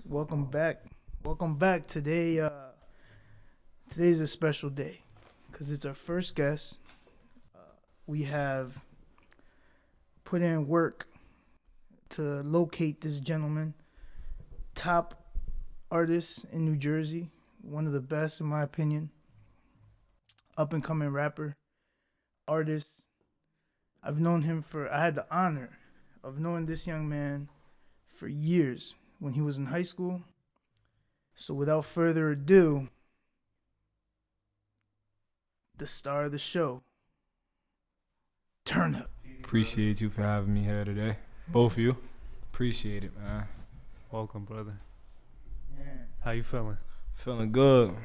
Welcome back. Welcome back. Today's a special day because it's our first guest. We have put in work to locate this gentleman, top artist in New Jersey, one of the best in my opinion, up and coming rapper, artist. I had the honor of knowing this young man for years when he was in high school. So without further ado, the star of the show, Turnup. Appreciate you for having me here today. Both of you. Appreciate it, man. Welcome, brother. Yeah. How you feeling? Feeling good,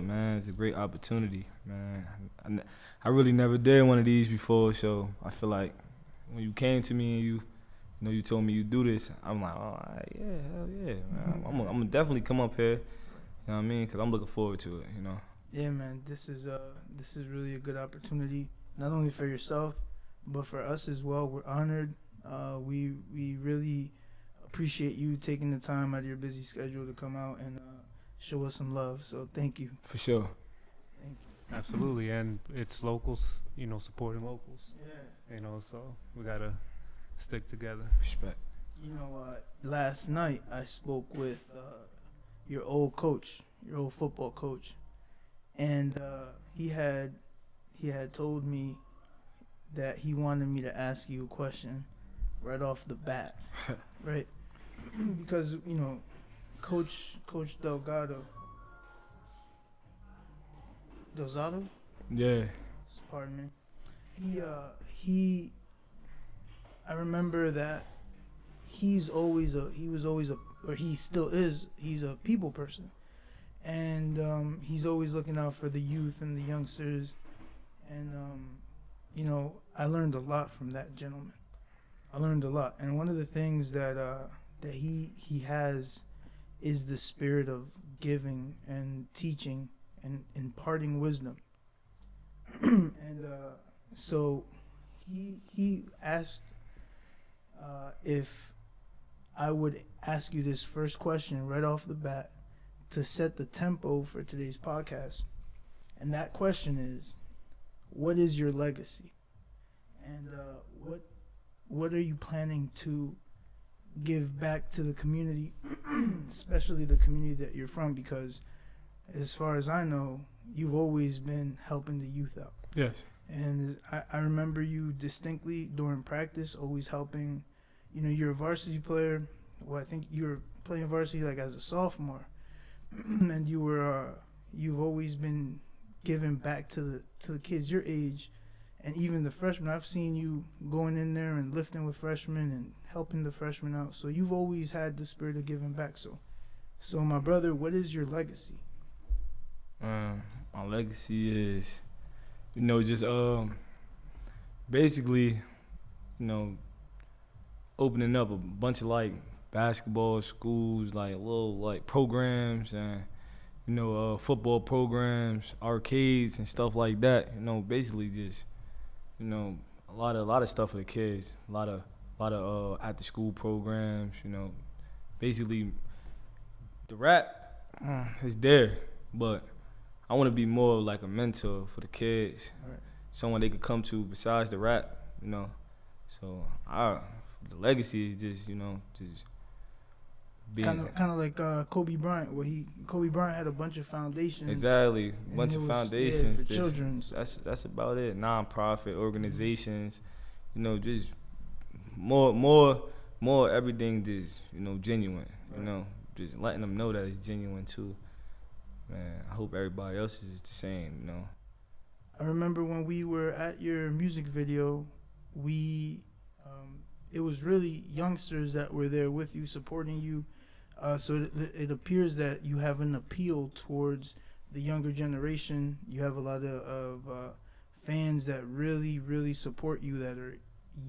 man. It's a great opportunity, man. I really never did one of these before, so I feel like when you came to me and you told me you do this, I'm like, oh, yeah, hell yeah, man. I'm gonna definitely come up here, you know what I mean? Because I'm looking forward to it, you know? Yeah, man. This is really a good opportunity, not only for yourself, but for us as well. We're honored. We really appreciate you taking the time out of your busy schedule to come out and show us some love. So thank you. For sure. Thank you. Absolutely, and it's locals, supporting locals. Yeah. So we gotta stick together. Respect. Last night I spoke with your old football coach, and he had told me that he wanted me to ask you a question right off the bat, right? Because Coach Delzado. Yeah. Pardon me. I remember that he still is. He's a people person, and he's always looking out for the youth and the youngsters, and I learned a lot from that gentleman. I learned a lot, and one of the things that he has is the spirit of giving and teaching and imparting wisdom. And so he asked if I would ask you this first question right off the bat to set the tempo for today's podcast. And that question is, what is your legacy? And what are you planning to give back to the community, especially the community that you're from? Because as far as I know, you've always been helping the youth out. Yes. And I remember you distinctly during practice, always helping. You're a varsity player. Well, I think you were playing varsity like as a sophomore, and you've always been giving back to the kids your age, and even the freshmen. I've seen you going in there and lifting with freshmen and helping the freshmen out. So you've always had the spirit of giving back. So my brother, what is your legacy? My legacy is, just basically, opening up a bunch of basketball schools, little programs and football programs, arcades and stuff like that. Basically just a lot of stuff for the kids. A lot of after school programs. Basically the rap is there, but I want to be more like a mentor for the kids, Right. Someone they could come to besides the rap, So the legacy is just, just being kind of like Kobe Bryant, where Kobe Bryant had a bunch of foundations. Exactly, a bunch of foundations for children. That's about it. Non-profit organizations, just more everything just genuine. Right. Just letting them know that it's genuine too. Man, I hope everybody else is the same. I remember when we were at your music video, it was really youngsters that were there with you, supporting you. So it appears that you have an appeal towards the younger generation. You have a lot of fans that really, really support you, that are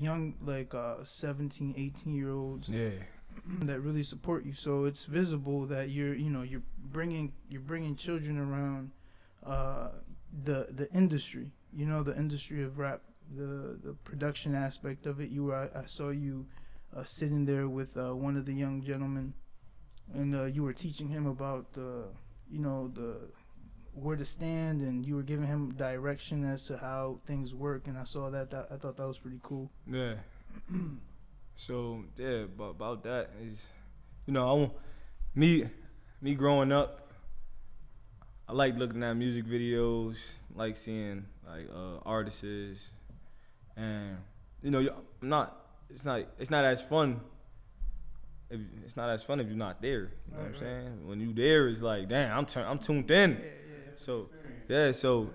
young, 17, 18-year-olds. Yeah. That really support you. So it's visible that you're bringing children around the industry, the industry of rap, the production aspect of it. I saw you sitting there with one of the young gentlemen and you were teaching him about the where to stand, and you were giving him direction as to how things work. And I saw that. I thought that was pretty cool. Yeah. So yeah, but about that is, I want me growing up. I like looking at music videos, like seeing like artists, and I'm not. It's not as fun. It's not as fun if you're not there. You know what I'm saying? When you there, it's like, damn, I'm tuned in. So yeah, so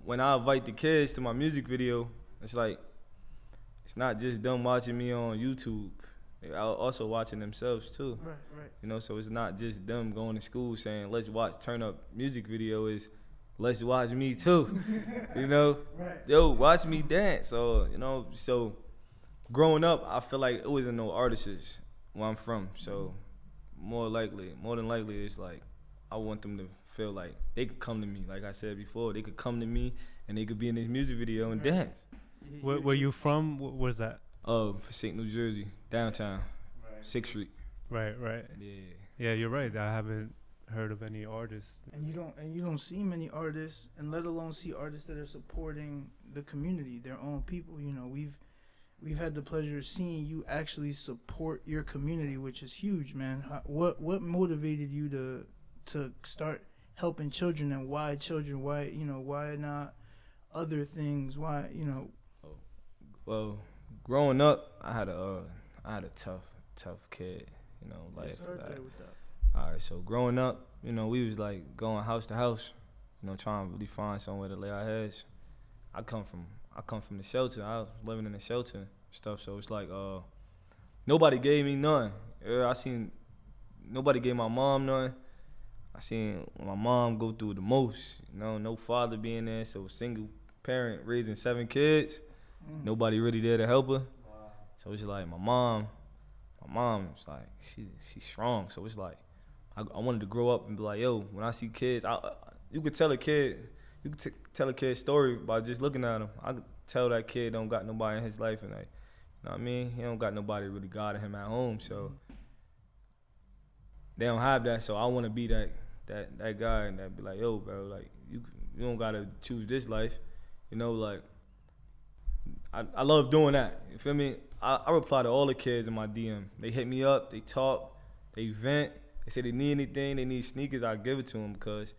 when I invite the kids to my music video, it's like it's not just them watching me on YouTube. They're also watching themselves too. Right. So it's not just them going to school saying, let's watch Turn Up music video. Is let's watch me too. Right. Yo, watch me dance. So so growing up, I feel like it wasn't no artists where I'm from. So more than likely, it's like I want them to feel like they could come to me. Like I said before, they could come to me and they could be in this music video and dance. Where you from? Where's that? St. New Jersey, downtown, 6th Street. Right. Yeah, you're right. I haven't heard of any artists. And you don't see many artists, and let alone see artists that are supporting the community, their own people. We've had the pleasure of seeing you actually support your community, which is huge, man. What motivated you to start helping children, and why children? Why not other things? Why? Well, growing up, I had a tough kid. Life. All right, so growing up, we was like going house to house, trying to really find somewhere to lay our heads. I come from the shelter. I was living in the shelter and stuff. So it's like nobody gave me none. Nobody gave my mom none. I seen my mom go through the most. No father being there, so single parent raising 7 kids. Nobody really there to help her. Wow. So it's like my mom is like she's strong. So it's like I wanted to grow up and be like, yo, when I see kids, you could tell a kid story by just looking at him. I could tell that kid don't got nobody in his life, and like, you know what I mean? He don't got nobody really guiding him at home. So they don't have that. So I want to be that guy and that be like, yo, bro, like you don't gotta choose this life, like. I love doing that. You feel me? I reply to all the kids in my DM. They hit me up. They talk. They vent. They say they need anything. They need sneakers. I give it to them because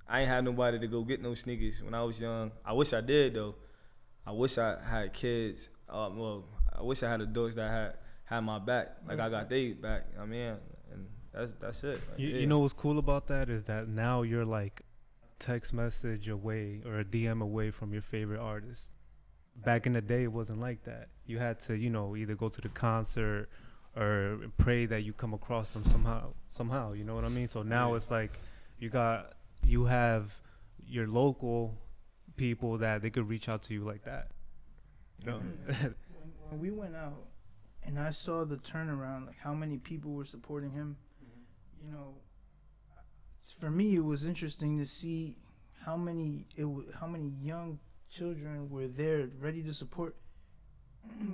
I ain't have nobody to go get no sneakers when I was young. I wish I did though. I wish I had kids. I wish I had adults that had my back, like I got their back. I mean, and that's it. You know what's cool about that is that now you're like text message away or a DM away from your favorite artist. Back in the day, it wasn't like that. You had to, either go to the concert or pray that you come across them somehow. You know what I mean? So now it's like you have your local people that they could reach out to you like that. When we went out and I saw the turnaround, like how many people were supporting him, for me it was interesting to see how many young children were there ready to support.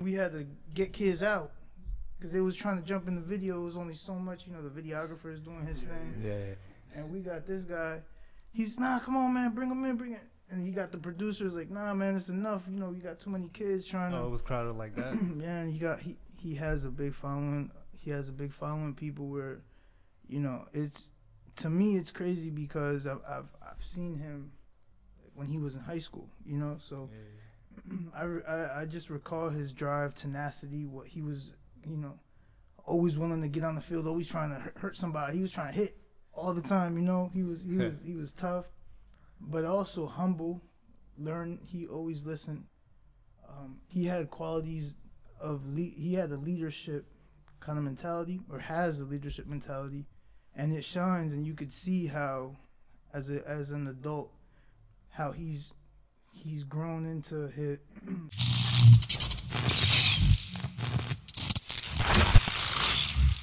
We had to get kids out because they was trying to jump in the video. It was only so much, the videographer is doing his thing. Yeah. And we got this guy. He's, come on, man, bring him in. And he got the producers like, nah, man, it's enough. You got too many kids trying to. Oh, it was crowded like that. Yeah, and he has a big following. He has a big following. People where, it's, to me, it's crazy because I've seen him when he was in high school, so I just recall his drive, tenacity, what he was, always willing to get on the field, always trying to hurt somebody. He was trying to hit all the time, he was tough, but also humble. He always listened. He had qualities he had a leadership kind of mentality, or has a leadership mentality, and it shines, and you could see how, as an adult, how he's grown into his